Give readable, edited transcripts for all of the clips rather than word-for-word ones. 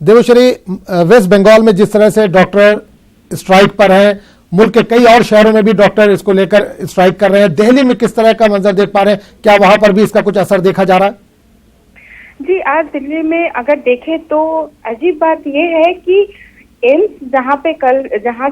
Devshri, waste Bengal में जिस तरह से डॉक्टर स्ट्राइक पर हैं, मुल्क के कई और शहरों में भी डॉक्टर इसको लेकर स्ट्राइक कर रहे हैं। दिल्ली में किस तरह का मंजर देख पा रहे हैं? क्या वहां पर भी इसका कुछ असर देखा जा रहा है? जी, आज दिल्ली में अगर देखें तो अजीब बात यह है कि एम्स जहां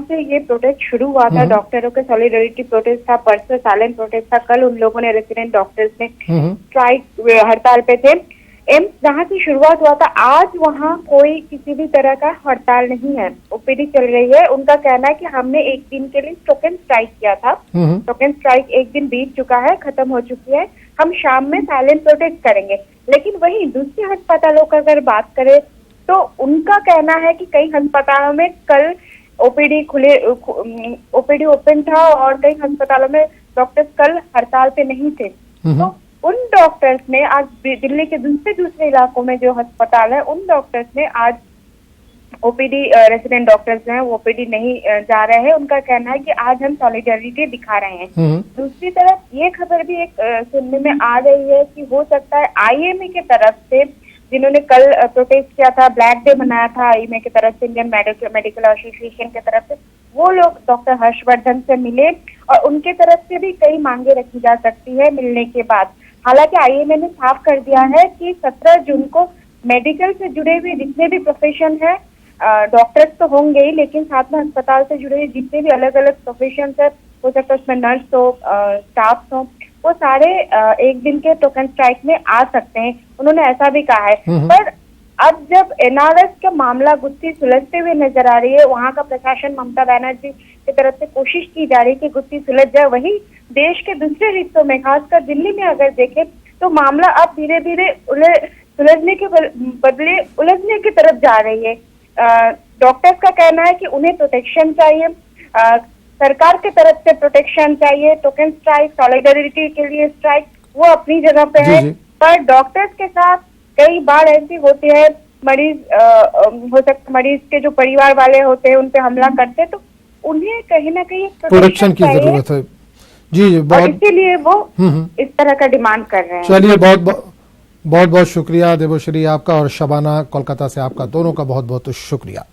से ये प्रोटेस्ट शुरू हुआ था, डॉक्टरों के सॉलिडरिटी प्रोटेस्ट था, परसों साइलेंट प्रोटेस्ट था, कल उन लोगों ने रेसिडेंट डॉक्टर्स ने स्ट्राइक हड़ताल पे थे। एम्स जहां से शुरुआत हुआ था, आज वहां कोई किसी भी तरह का हड़ताल नहीं है, ओपीडी चल रही है। उनका कहना है कि हमने एक दिन के लिए टोकन स्ट्राइक किया था, टोकन स्ट्राइक एक दिन बीत चुका है, खत्म हो चुकी है, हम शाम में साइलेंट प्रोटेस्ट करेंगे। लेकिन वहीं दूसरे अस्पतालों का अगर बात करें तो उनका कहना है कि कई अस्पतालों में कल ओपीडी ओपन था और कई अस्पतालों में डॉक्टर्स कल हड़ताल पे नहीं थे। तो उन डॉक्टर्स ने आज दिल्ली के दूसरे इलाकों में जो अस्पताल है, उन डॉक्टर्स ने आज ओपीडी रेसिडेंट डॉक्टर्स हैं वो ओपीडी नहीं जा रहे हैं। उनका कहना है कि आज हम सॉलिडरिटी दिखा रहे हैं। दूसरी तरफ ये खबर भी एक सुनने में आ रही है कि हो सकता है आईएमए की तरफ से, जिन्होंने कल प्रोटेस्ट किया था, ब्लैक डे मनाया था आईएमए की तरफ से, इंडियन मेडिकल एसोसिएशन की तरफ से, वो लोग डॉक्टर हर्षवर्धन से मिले और उनके तरफ से भी कई मांगे रखी जा सकती है मिलने के बाद। हालांकि आईएमए ने साफ कर दिया है कि 17 जून को मेडिकल से जुड़े हुए जितने भी प्रोफेशन है, डॉक्टर्स तो होंगे ही, लेकिन साथ में अस्पताल से जुड़े हुए जितने भी अलग अलग प्रोफेशन है, हो सकता है उसमें नर्स हो, स्टाफ हो, वो सारे एक दिन के टोकन स्ट्राइक में आ सकते हैं, उन्होंने ऐसा भी कहा है। पर अब जब एनआरएस का मामला गुत्थी सुलझते हुए नजर आ रही है, वहां का प्रशासन ममता बनर्जी की तरफ से कोशिश की जा रही है कि गुत्थी सुलझ जाए, वही देश के दूसरे हिस्सों में, खासकर दिल्ली में अगर देखें तो मामला अब धीरे धीरे सुलझने के बदले उलझने की तरफ जा रही है। डॉक्टर्स का कहना है कि उन्हें प्रोटेक्शन चाहिए, सरकार की तरफ से प्रोटेक्शन चाहिए, टोकन स्ट्राइक, सॉलिडरिटी के लिए स्ट्राइक, वो अपनी जगह पे है। पर डॉक्टर्स के साथ कई बार ऐसी होती है, मरीज हो सकता, मरीज के जो परिवार वाले होते हैं उन पे हमला करते हैं, तो उन्हें कहीं ना कहीं प्रोटेक्शन की जरूरत है। जी, बहुत, इसीलिए वो इस तरह का डिमांड कर रहे हैं। चलिए, बहुत बहुत शुक्रिया देवश्री आपका, और शबाना कोलकाता से आपका, दोनों का बहुत बहुत शुक्रिया।